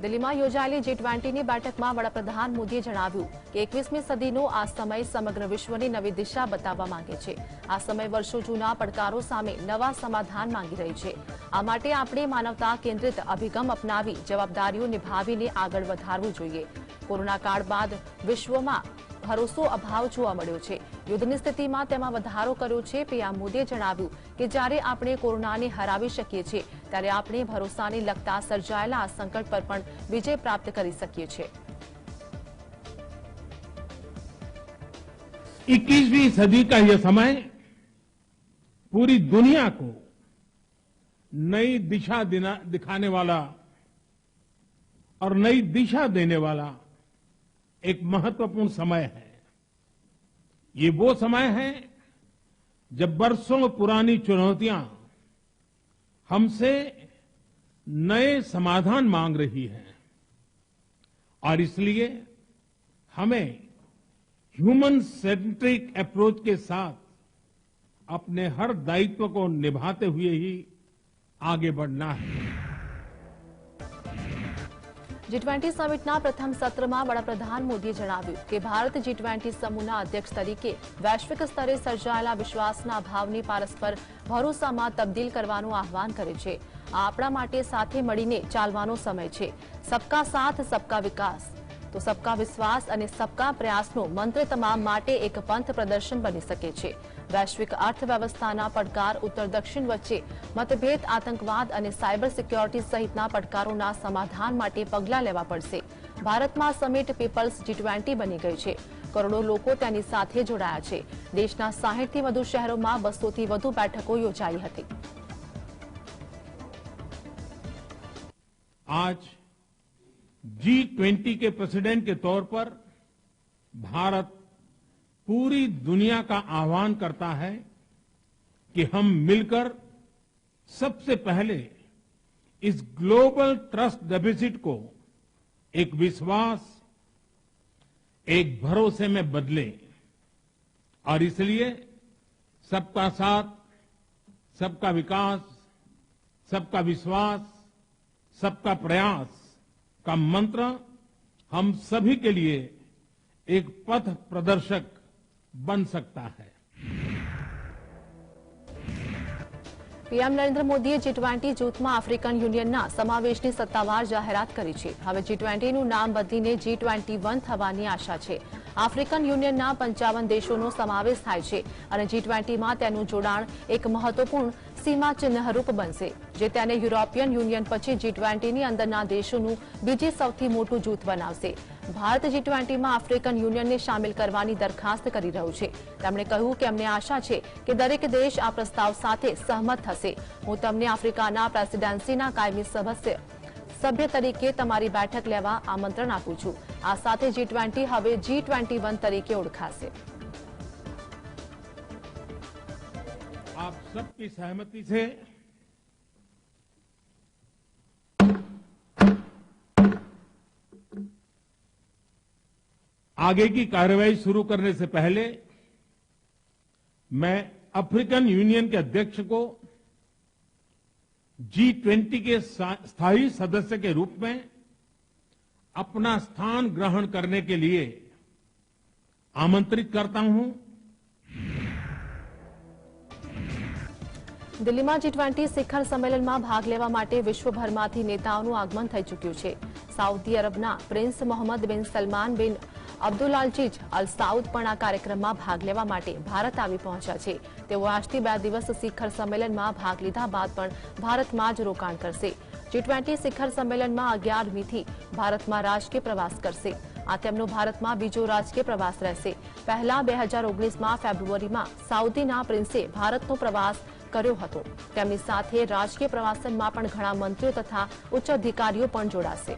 દિલ્હીમાં યોજાયેલી G20ની બેઠકમાં વડાપ્રધાન મોદીએ જણાવ્યું કે 21મી સદીનો આ સમય સમગ્ર વિશ્વની નવી દિશા બતાવવા માંગે છે। આ સમય વર્ષો જૂના પડકારો સામે નવા સમાધાન માંગી રહી છે। આ માટે આપણે માનવતા કેન્દ્રિત અભિગમ અપનાવી જવાબદારીઓ નિભાવીને આગળ વધારવું જોઈએ। કોરોના કાળ બાદ વિશ્વમાં ભરોસો અભાવ જોવા મળ્યો છે। યુદ્ધની સ્થિતિમાં તેમાં વધારો કર્યો છે। પીએમ મોદીએ જણાવ્યું કે જ્યારે આપણે કોરોનાને હરાવી શકીએ છીએ ત્યારે આપણે ભરોસાને લગતા સર્જાયેલા આ સંકટ પર પણ વિજય પ્રાપ્ત કરી શકીએ છીએ। 21वीं सदी का यह समय पूरी दुनिया को नई दिशा दिखाने वाला और नई दिशा देने वाला एक महत्वपूर्ण समय है। ये वो समय है जब बरसों पुरानी चुनौतियां हमसे नए समाधान मांग रही हैं और इसलिए हमें ह्यूमन सेंट्रिक अप्रोच के साथ अपने हर दायित्व को निभाते हुए ही आगे बढ़ना है। G20 સમિટના પ્રથમ સત્રમાં વડાપ્રધાન મોદીએ જણાવ્યું કે ભારત G20 સમૂહના અધ્યક્ષ તરીકે વૈશ્વિક સ્તરે સર્જાયેલા વિશ્વાસના અભાવને પરસ્પર ભરોસામાં તબદીલ કરવાનું આહ્વાન કરે છે। આ આપણા માટે સાથે મળીને ચાલવાનો સમય છે। સબકા સાથ સબકા વિકાસ તો સબકા વિશ્વાસ અને સબકા પ્રયાસનો મંત્ર તમામ માટે એક પંથ પ્રદર્શન બની શકે છે। વૈશ્વિક અર્થવ્યવસ્થાના પડકાર ઉત્તર દક્ષિણ વચ્ચે મતભેદ આતંકવાદ અને સાયબર સિક્યોરિટી સહિતના પડકારોના સમાધાન માટે પગલાં લેવા પડશે। ભારતમાં સમિટ પીપલ્સ G20 બની ગઈ છે। કરોડો લોકો તેની સાથે જોડાયા છે। દેશના 60થી વધુ શહેરોમાં 200થી વધુ બેઠકો યોજાઈ હતી। आज G20 के प्रेसिडेंट के तौर पर भारत पूरी दुनिया का आह्वान करता है कि हम मिलकर सबसे पहले इस ग्लोबल ट्रस्ट डेफिसिट को एक विश्वास, एक भरोसे में बदलें और इसलिए सबका साथ, सबका विकास, सबका विश्वास, सबका प्रयास का मंत्र हम सभी के लिए एक पथ प्रदर्शक बन सकता है। પીએમ નરેન્દ્ર મોદીએ G20 જૂથમાં આફ્રિકન યુનિયનના સમાવેશની સત્તાવાર જાહેરાત કરી છે। હવે G20નું નામ બદલીને G21 થવાની આશા છે। આફ્રિકન યુનિયનના 55 દેશોનો સમાવેશ થાય છે અને G20માં તેનું જોડાણ એક મહત્વપૂર્ણ સીમા ચિહ્નરૂપ બનશે, જે તેને યુરોપિયન યુનિયન પછી G20ની અંદરના દેશોનું બીજી સૌથી મોટું જૂથ બનાવશે। ભારત G20માં આફ્રિકન યુનિયનને સામેલ કરવાની દરખાસ્ત કરી રહ્યું છે। તેમણે કહ્યું કે અમને આશા છે કે દરેક દેશ આ પ્રસ્તાવ સાથે સહમત થશે। હું તમને આફ્રિકાના પ્રેસિડેન્સીના કાયમી સભ્ય તરીકે તમારી બેઠક લેવા આમંત્રણ આપું છું। આ સાથે G20 હવે G21 તરીકે ઓળખાશે। आप सबकी सहमति से आगे की कार्रवाई शुरू करने से पहले मैं अफ्रीकन यूनियन के अध्यक्ष को G20 के स्थायी सदस्य के रूप में अपना स्थान ग्रहण करने के लिए आमंत्रित करता हूं। દિલ્હીમાં G20 શિખર સંમેલનમાં ભાગ લેવા માટે વિશ્વભરમાંથી નેતાઓનું આગમન થઈ ચૂક્યું છે। સાઉદી અરબના પ્રિન્સ મોહમ્મદ બિન સલમાન બિન અબ્દુલાજીજ અલ સાઉદ પણ આ કાર્યક્રમમાં ભાગ લેવા માટે ભારત આવી પહોંચ્યા છે। તેઓ આજથી 2 દિવસ શિખર સંમેલનમાં ભાગ લીધા બાદ પણ ભારતમાં જ રોકાણ કરશે। G20 શિખર સંમેલનમાં 11મીથી ભારતમાં રાજકીય પ્રવાસ કરશે। આ તેમનો ભારતમાં બીજો રાજકીય પ્રવાસ રહેશે। પહેલા 2019માં ફેબ્રુઆરીમાં સાઉદીના પ્રિન્સે ભારતનો પ્રવાસ કર્યો હતો। તેમની સાથે રાજકીય પ્રવાસનમાં પણ ઘણા મંત્રીઓ તથા ઉચ્ચ અધિકારીઓ પણ જોડાશે।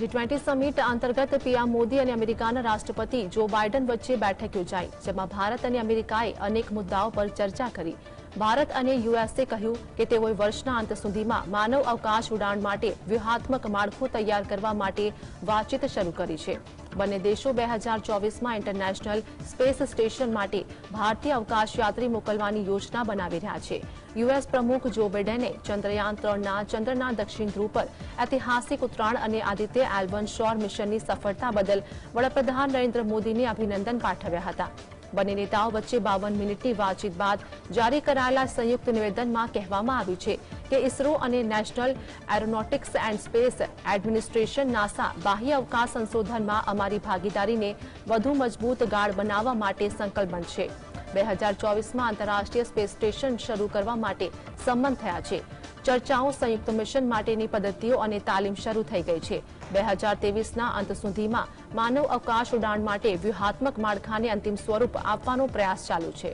G20 સમિટ અંતર્ગત પીએમ મોદી અને અમેરિકાના રાષ્ટ્રપતિ જો બાઇડન વચ્ચે બેઠક યોજાઈ, જેમાં ભારત અને અમેરિકાએ અનેક મુદ્દાઓ પર ચર્ચા કરી। ભારત અને યુએસએ કહ્યું કે તેઓએ વર્ષના અંત સુધીમાં માનવ અવકાશ ઉડાણ માટે વ્યૂહાત્મક માળખું તૈયાર કરવા માટે વાતચીત શરૂ કરી છે. બંને દેશો 2024માં ઇન્ટરનેશનલ સ્પેસ સ્ટેશન માટે ભારતીય અવકાશયાત્રી મોકલવાની યોજના બનાવી રહ્યા છે. યુએસ પ્રમુખ જો બાઇડને ચંદ્રયાન 3ના ચંદ્રના દક્ષિણ ધ્રુવ પર ઐતિહાસિક ઉતરાણ અને આદિત્ય એલ1 શોર મિશનની સફળતા બદલ વડાપ્રધાન નરેન્દ્ર મોદીને અભિનંદન પાઠવ્યા હતા. બંને નેતાઓ વચ્ચે 52 મિનિટની વાતચીત બાદ જારી કરાયેલા સંયુક્ત નિવેદનમાં કહેવામાં આવ્યું છે કે ઇસરો અને national aeronautics and space administration NASA બાહ્ય અવકાશ સંશોધનમાં અમારી ભાગીદારીને વધુ મજબૂત ગાઢ બનાવવા માટે સંકલ્પબદ્ધ છે. 2024માં આંતરરાષ્ટ્રીય સ્પેસ સ્ટેશન શરૂ કરવા માટે સંમત થયા છે. ચર્ચાઓ સંયુક્ત મિશન માટેની પદ્ધતિઓ અને તાલીમ શરૂ થઈ ગઈ છે. 2023ના અંત સુધીમાં માનવ અવકાશ ઉડાણ માટે વ્યૂહાત્મક માળખાને અંતિમ સ્વરૂપ આપવાનો પ્રયાસ ચાલુ છે.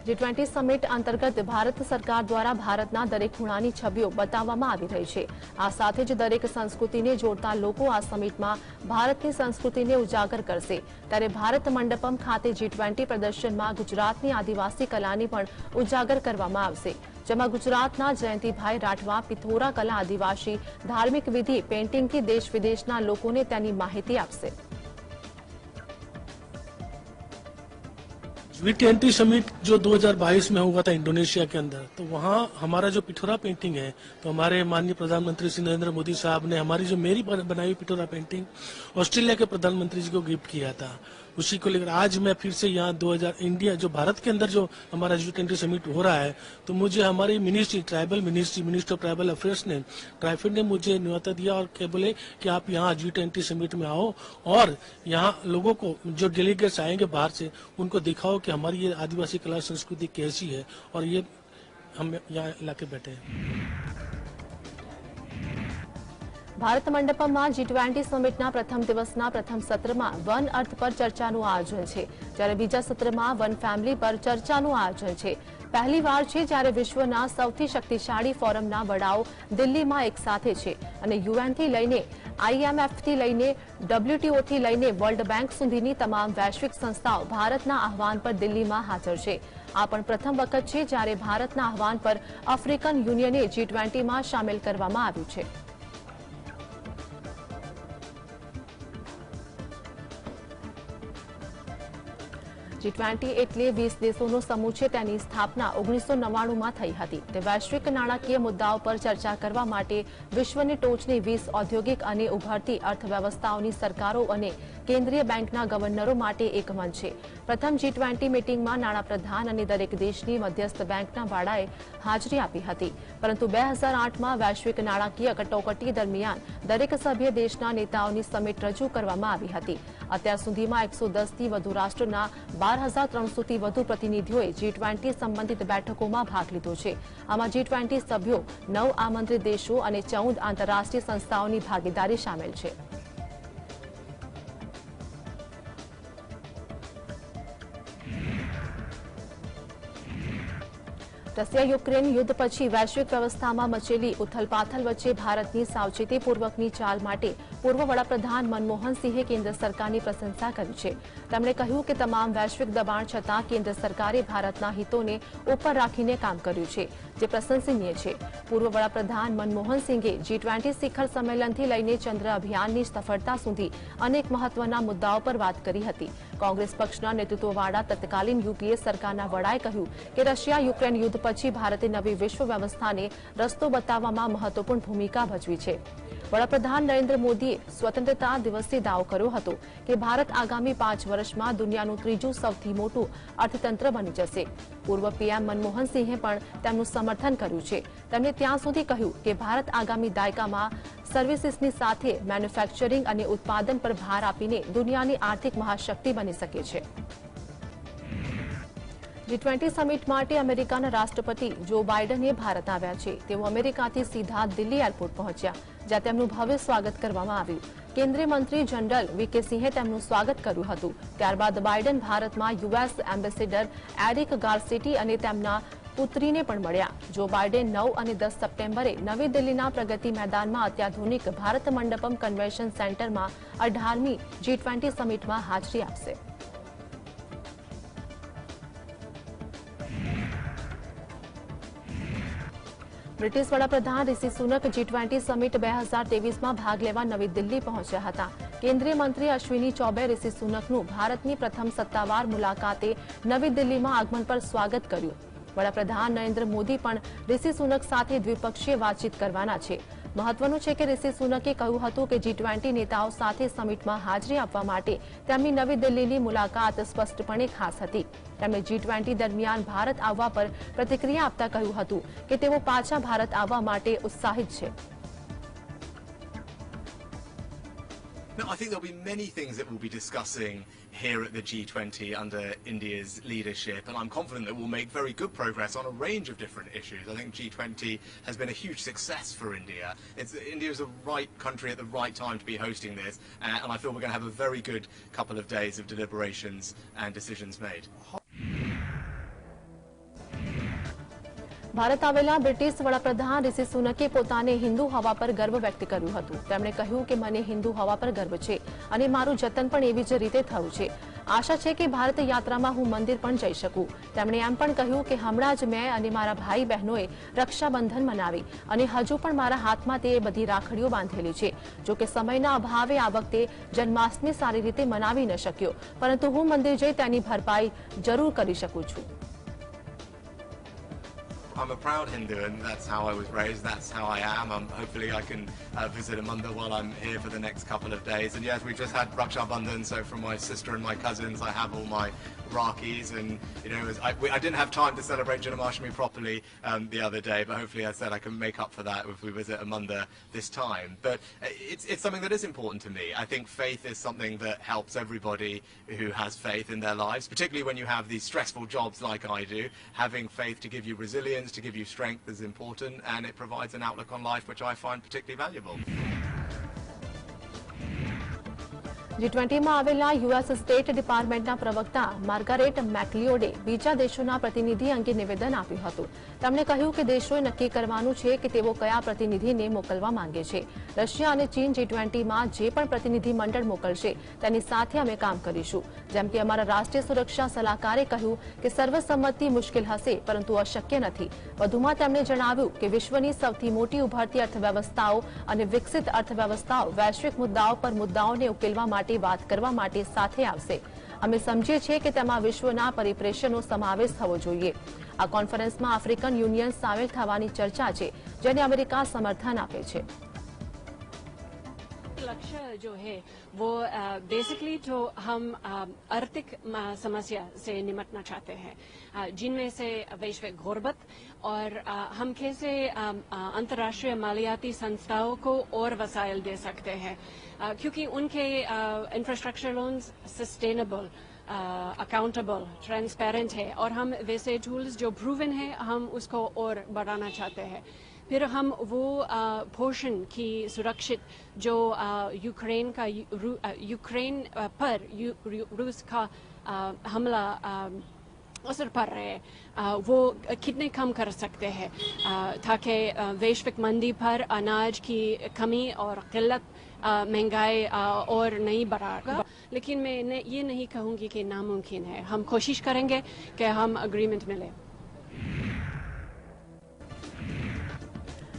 G20 સમિટ અંતર્ગત ભારત સરકાર દ્વારા ભારતના દરેક ખૂણાની છબીઓ બતાવવામાં આવી રહી છે. આ સાથે જ દરેક સંસ્કૃતિને જોડતા લોકો આ સમિટમાં ભારતની સંસ્કૃતિને ઉજાગર કરશે. ત્યારે ભારત મંડપમ ખાતે G20 પ્રદર્શનમાં ગુજરાતની આદિવાસી કલાની પણ ઉજાગર કરવામાં આવશે. જેમાં ગુજરાતના જયંતિભાઈ રાઠવા પિથોરા કલા આદિવાસી ધાર્મિક વિધિ પેઇન્ટિંગથી દેશ વિદેશના લોકોને તેની માહિતી આપશે. G20 समिट जो 2022 में हुआ था इंडोनेशिया के अंदर, तो वहाँ हमारा जो पिठोरा पेंटिंग है, तो हमारे माननीय प्रधानमंत्री श्री नरेंद्र मोदी साहब ने हमारी जो मेरी बनाई हुई पिठोरा पेंटिंग ऑस्ट्रेलिया के प्रधानमंत्री जी को गिफ्ट किया था. उसी को लेकर आज मैं फिर से यहाँ 2000 इंडिया जो भारत के अंदर जो हमारा G20 समिट हो रहा है, तो मुझे हमारी ministry tribal ministry minister of tribal affairs ने ट्राइफेड ने मुझे न्योता दिया और क्या बोले कि आप यहाँ G20 समिट में आओ और यहाँ लोगों को जो डेलीगेट्स आएंगे बाहर से उनको दिखाओ कि हमारी ये आदिवासी कला संस्कृति कैसी है और ये हम यहाँ लाके बैठे हैं. ભારત મંડપમમાં G20 સમિટના પ્રથમ દિવસના પ્રથમ સત્રમાં વન અર્થ પર ચર્ચાનું આયોજન છે, જ્યારે બીજા સત્રમાં વન ફેમિલી પર ચર્ચાનું આયોજન છે. પહેલીવાર છે જ્યારે વિશ્વના સૌથી શક્તિશાળી ફોરમના વડાઓ દિલ્હીમાં એકસાથે છે અને યુએનથી લઈને IMFથી લઈને WTOથી લઈને વર્લ્ડ બેંક સુધીની તમામ વૈશ્વિક સંસ્થાઓ ભારતના આહવાન પર દિલ્હીમાં હાજર છે. આ પણ પ્રથમ વખત છે જ્યારે ભારતના આહવાન પર આફ્રિકન યુનિયને G20માં સામેલ કરવામાં આવ્યું છે. G20 એટલે 20 દેશોનો સમૂહ છે. તેની સ્થાપના 1999માં થઈ હતી. તે વૈશ્વિક નાણાકીય મુદ્દાઓ પર ચર્ચા કરવા માટે વિશ્વની ટોચની 20 ઔદ્યોગિક અને ઉભરતી અર્થવ્યવસ્થાઓની સરકારો અને કેન્દ્રીય બેંકના ગવર્નરો માટે એક મંચ છે. પ્રથમ G20 મીટિંગમાં નાણાપ્રધાન અને દરેક દેશની મધ્યસ્થ બેંકના વડાએ હાજરી આપી હતી, પરંતુ 2008માં વૈશ્વિક નાણાકીય કટોકટી દરમિયાન દરેક સભ્ય દેશના નેતાઓની સમિટ રજૂ કરવામાં આવી હતી. અત્યાર સુધીમાં 110થી વધુ રાષ્ટ્રના 12,300થી વધુ પ્રતિનિધિઓએ G20 સંબંધિત બેઠકોમાં ભાગ લીધો છે. આમાં G20 સભ્યો 9 આમંત્રિત દેશો અને 14 આંતરરાષ્ટ્રીય સંસ્થાઓની ભાગીદારી સામેલ છે. રશિયા યુક્રેન યુદ્ધ પછી વૈશ્વિક વ્યવસ્થામાં મચેલી ઉથલપાથલ વચ્ચે ભારતની સાવચેતીપૂર્વકની ચાલ માટે પૂર્વ વડાપ્રધાન મનમોહન સિંહે કેન્દ્ર સરકારની પ્રશંસા કરી છે. તેમણે કહ્યું કે તમામ વૈશ્વિક દબાણ છતાં કેન્દ્ર સરકારે ભારતના હિતોને ઉપર રાખીને કામ કર્યું છે, જે પ્રશંસનીય છે. પૂર્વ વડાપ્રધાન મનમોહન સિંહે G20 શિખર સંમેલનથી લઈને ચંદ્ર અભિયાનની સફળતા સુધી અનેક મહત્વના મુદ્દાઓ પર વાત કરી હતી. કોંગ્રેસ પક્ષના નેતૃત્વવાળા તત્કાલીન યુપીએ સરકારના વડાએ કહ્યું કે રશિયા યુક્રેન યુદ્ધ પછી ભારતે નવી વિશ્વ વ્યવસ્થાને રસ્તો બતાવવામાં મહત્વપૂર્ણ ભૂમિકા ભજવી છે. વડાપ્રધાન નરેન્દ્ર મોદીએ સ્વતંત્રતા દિવસે દાવો કર્યો હતો કે ભારત આગામી 5 વર્ષમાં દુનિયાનું ત્રીજું સૌથી મોટું અર્થતંત્ર બની જશે. પૂર્વ પીએમ મનમોહન સિંહે પણ તેમનું સમર્થન કર્યું છે. તેમણે ત્યાં સુધી કહ્યું કે ભારત આગામી દાયકામાં સર્વિસીસની સાથે મેન્યુફેક્ચરિંગ અને ઉત્પાદન પર ભાર આપીને દુનિયાની આર્થિક મહાશક્તિ બની શકે છે. G20 સમિટ માટે અમેરિકાના રાષ્ટ્રપતિ જો બાઇડન ભારત આવ્યા છે. તેઓ અમેરિકાથી સીધા દિલ્હી એરપોર્ટ પહોંચ્યા, જ્યાં તેમનું ભવ્ય સ્વાગત કરવામાં આવ્યું. કેન્દ્રીય મંત્રી જનરલ વીકે સિંહે તેમનું સ્વાગત કર્યું હતું. ત્યારબાદ બાઇડન ભારતમાં યુએસ એમ્બેસેડર એરિક ગાર્સેટી અને તેમના પુત્રીને પણ મળ્યા. જો બાઇડેન 9 અને 10 સપ્ટેમ્બરે નવી દિલ્હીના પ્રગતિ મેદાનમાં અત્યાધુનિક ભારત મંડપમ કન્વેન્શન સેન્ટરમાં 18મી G20 સમિટમાં હાજરી આપશે. બ્રિટિશ વડાપ્રધાન રિશી સુનક G20 સમિટ 2023માં ભાગ લેવા નવી દિલ્હી પહોંચ્યા હતા. કેન્દ્રીય મંત્રી અશ્વિની ચૌબે રિશી સુનકનું ભારતની પ્રથમ સત્તાવાર મુલાકાતે નવી દિલ્હીમાં આગમન પર સ્વાગત કર્યું. વડાપ્રધાન નરેન્દ્ર મોદી પણ રિશી સુનક સાથે દ્વિપક્ષીય વાતચીત કરવાના છે. મહત્વનું છે કે રિશી સુનકે કહ્યું હતું કે G20 નેતાઓ સાથે સમિટમાં હાજરી આપવા માટે તેમની નવી દિલ્હીની મુલાકાત સ્પષ્ટપણે ખાસ હતી. તેમણે G20 દરમિયાન ભારત આવવા પર પ્રતિક્રિયા આપતા કહ્યું હતું કે તેઓ પાછા ભારત આવવા માટે ઉત્સાહિત છે. No, I think there'll be many things that we'll be discussing here at the G20 under India's leadership, and I'm confident that we'll make very good progress on a range of different issues. I think G20 has been a huge success for India. India is the right country at the right time to be hosting this, and I feel we're going to have a very good couple of days of deliberations and decisions made. Bharat આવેલા British વડાપ્રધાન રિશી સુનકે પોતાને હિન્દુ હોવા પર ગર્વ વ્યક્ત કર્યું હતું. તેમણે કહ્યું કે મને હિન્દુ હોવા પર ગર્વ છે અને મારું જતન પણ એવી જ રીતે થયું છે. આશા છે કે ભારત યાત્રામાં હું મંદિર પણ જઈ શકું. તેમણે એમ પણ કહ્યું કે હમણાં જ મેં અને મારા ભાઈ બહેનોએ રક્ષાબંધન મનાવી અને હજુ પણ મારા હાથમાં તે બધી રાખડીઓ બાંધેલી છે. જો કે સમયના અભાવે આ વખતે જન્માષ્ટમી સારી રીતે મનાવી ન શક્યો, પરંતુ હું મંદિર જઈ તેની ભરપાઈ જરૂર કરી શકું છું. I'm a proud Hindu, and that's how I was raised. That's how I am. Hopefully I can visit a mandir while I'm here for the next couple of days. And yes, we just had Raksha Bandhan, so from my sister and my cousins, I have all my Rakis, and you know, I didn't have time to celebrate Janmashtami properly the other day, but hopefully, as I said, I can make up for that if we visit a mandir this time. But it's something that is important to me. I think faith is something that helps everybody who has faith in their lives, particularly when you have these stressful jobs like I do. Having faith to give you resilience, to give you strength is important, and it provides an outlook on life which I find particularly valuable. G20માં આવેલા US state ડિપાર્ટમેન્ટના પ્રવક્તા Margaret મેકલિયોડે બીજા દેશોના પ્રતિનિધિ અંગે નિવેદન આપ્યું હતું. તેમણે કહ્યું કે દેશોએ નક્કી કરવાનું છે કે તેઓ કયા પ્રતિનિધિને મોકલવા માંગે છે. રશિયા અને ચીન G20માં જે પણ પ્રતિનિધિ મંડળ મોકલશે તેની સાથે અમે કામ કરીશું. જેમ કે અમારા રાષ્ટ્રીય સુરક્ષા સલાહકારે કહ્યું કે સર્વસંમતિ મુશ્કેલ હશે, પરંતુ અશક્ય નથી. વધુમાં તેમણે જણાવ્યું કે વિશ્વની સૌથી મોટી ઉભરતી અર્થવ્યવસ્થાઓ અને વિકસિત અર્થવ્યવસ્થાઓ વૈશ્વિક મુદ્દાઓ પર મુદ્દાઓને ઉકેલવા માટે વાત કરવા માટે સાથે આવશે. અમે સમજીએ છીએ કે તેમાં વિશ્વના પરિપ્રેક્ષ્યનો સમાવેશ થવો જોઈએ. આ કોન્ફરન્સમાં આફ્રિકન યુનિયન સામેલ થવાની ચર્ચા છે, જેને અમેરિકા સમર્થન આપે છે. लक्ष्य जो है वो बेसिकली तो हम आर्थिक समस्या से निपटना चाहते हैं, जिनमें से वैश्विक गुर्बत और हम कैसे अंतर्राष्ट्रीय मालियाती संस्थाओं को और वसाइल दे सकते हैं, क्योंकि उनके infrastructure loans sustainable, accountable, transparent है और हम वैसे टूल्स जो प्रूवन है हम उसको और बढ़ाना चाहते हैं. फिर हम वो पोषण की सुरक्षित जो यूक्रेन पर रूस का हमला असर पड़ रहे हैं वो कितने कम कर सकते हैं, ताकि वैश्विक मंदी पर अनाज की कमी और किल्लत महंगाई और नहीं बढ़ाएगा. लेकिन मैं ये नहीं कहूँगी कि नामुमकिन है. हम कोशिश करेंगे कि हम अग्रीमेंट मिले.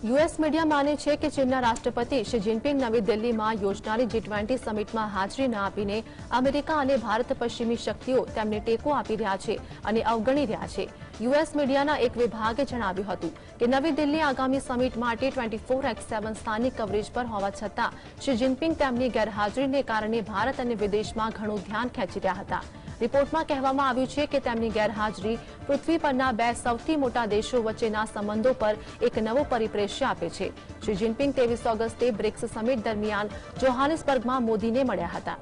યુએસ મીડિયા માને છે કે ચીનના રાષ્ટ્રપતિ શી જિનપિંગ નવી દિલ્હીમાં યોજનારી G20 સમિટમાં હાજરી ન આપીને અમેરિકા અને ભારત પશ્ચિમી શક્તિઓ તેમને ટેકો આપી રહ્યા છે અને અવગણી રહ્યા છે. યુએસ મીડિયાના એક વિભાગે જણાવ્યું હતું કે નવી દિલ્હી આગામી સમિટ માટે 24/7 સ્થાનિક કવરેજ પર હોવા છતાં શી જિનપિંગ તેમની ગેરહાજરીને કારણે ભારત અને વિદેશમાં ઘણું ધ્યાન ખેંચી રહ્યા હતા. રિપોર્ટમાં કહેવામાં આવ્યું છે કે તેમની ગેરહાજરી પૃથ્વી પરના બે સૌથી મોટા દેશો વચ્ચેના સંબંધો પર એક નવો પરિપ્રેક્ષ્ય આપે છે. શી જિનપિંગ 23 ઓગસ્ટે બ્રિક્સ સમિટ દરમિયાન જોહાનિસબર્ગમાં મોદીને મળ્યા હતા.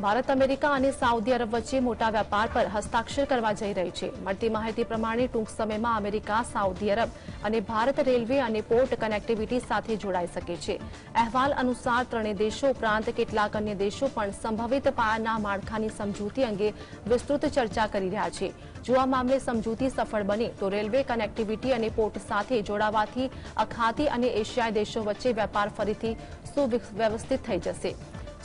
ભારત અમેરિકા અને સાઉદી અરબ વચ્ચે મોટા વેપાર પર હસ્તાક્ષર કરવા જઈ રહી છે. મળતી માહિતી પ્રમાણે ટૂંક સમયમાં અમેરિકા, સાઉદી અરબ અને ભારત રેલવે અને પોર્ટ કનેક્ટિવિટી સાથે જોડાઈ શકે છે. અહેવાલ અનુસાર ત્રણેય દેશો ઉપરાંત કેટલાક અન્ય દેશો પણ સંભવિત પાયાના માળખાની સમજૂતી અંગે વિસ્તૃત ચર્ચા કરી રહ્યા છે. જો આ મામલે સમજૂતી સફળ બને તો રેલવે કનેક્ટિવિટી અને પોર્ટ સાથે જોડાવાથી અખાતી અને એશિયાઈ દેશો વચ્ચે વેપાર ફરીથી સુવ્યવસ્થિત થઈ જશે.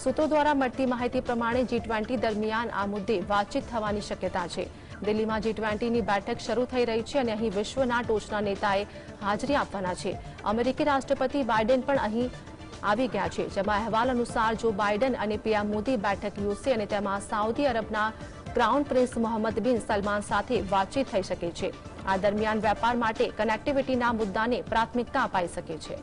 સૂત્રો દ્વારા મળતી માહિતી પ્રમાણે G20 દરમિયાન આ મુદ્દે વાતચીત થવાની શક્યતા છે. દિલ્હીમાં G20ની બેઠક શરૂ થઈ રહી છે અને અહીં વિશ્વના ટોચના નેતાએ હાજરી આપવાના છે. અમેરિકી રાષ્ટ્રપતિ બાઇડેન પણ અહીં આવી ગયા છે, જેમાં અહેવાલ અનુસાર જો બાઇડેન અને પીએમ મોદી બેઠક યોજશે અને તેમાં સાઉદી અરબના ક્રાઉન પ્રિન્સ મોહમ્મદ બિન સલમાન સાથે વાતચીત થઈ શકે છે. આ દરમિયાન વેપાર માટે કનેક્ટિવિટીના મુદ્દાને પ્રાથમિકતા અપાઈ શકે છે.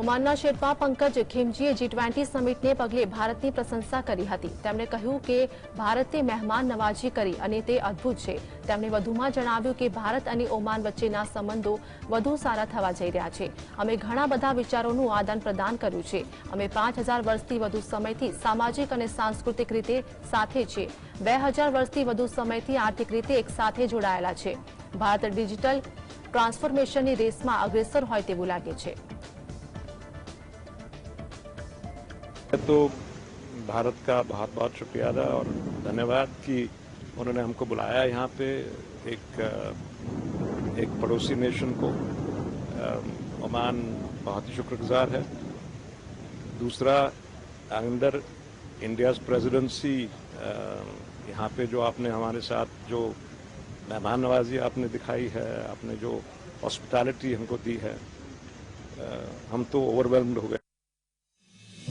ઓમાનના શેરપા પંકજ ખિમજીએ G20 સમિટને પગલે ભારતની પ્રશંસા કરી હતી. તેમણે કહ્યું કે ભારતે મહેમાન નવાજી કરી અને તે અદ્ભુત છે. તેમણે વધુમાં જણાવ્યું કે ભારત અને ઓમાન વચ્ચેના સંબંધો વધુ સારા થવા જઈ રહ્યા છે. અમે ઘણા બધા વિચારોનું આદાન પ્રદાન કર્યું છે. અમે 5000 વર્ષથી વધુ સમયથી સામાજિક અને સાંસ્કૃતિક રીતે સાથે છીએ. 2000 વર્ષથી વધુ સમયથી આર્થિક રીતે એક સાથે જોડાયેલા છે. ભારત ડિજિટલ ટ્રાન્સફોર્મેશનની રેસમાં અગ્રેસર હોય તેવું લાગે છે. तो भारत का बहुत बहुत शुक्रिया अदा और धन्यवाद कि उन्होंने हमको बुलाया यहाँ पे एक पड़ोसी नेशन को. ओमान बहुत ही शुक्रगुजार है. दूसरा, अंडर इंडियाज प्रेसिडेंसी यहाँ पे जो आपने हमारे साथ जो मेहमान नवाजी आपने दिखाई है, आपने जो हॉस्पिटैलिटी हमको दी है, हम तो ओवरवेल्म्ड हो गए.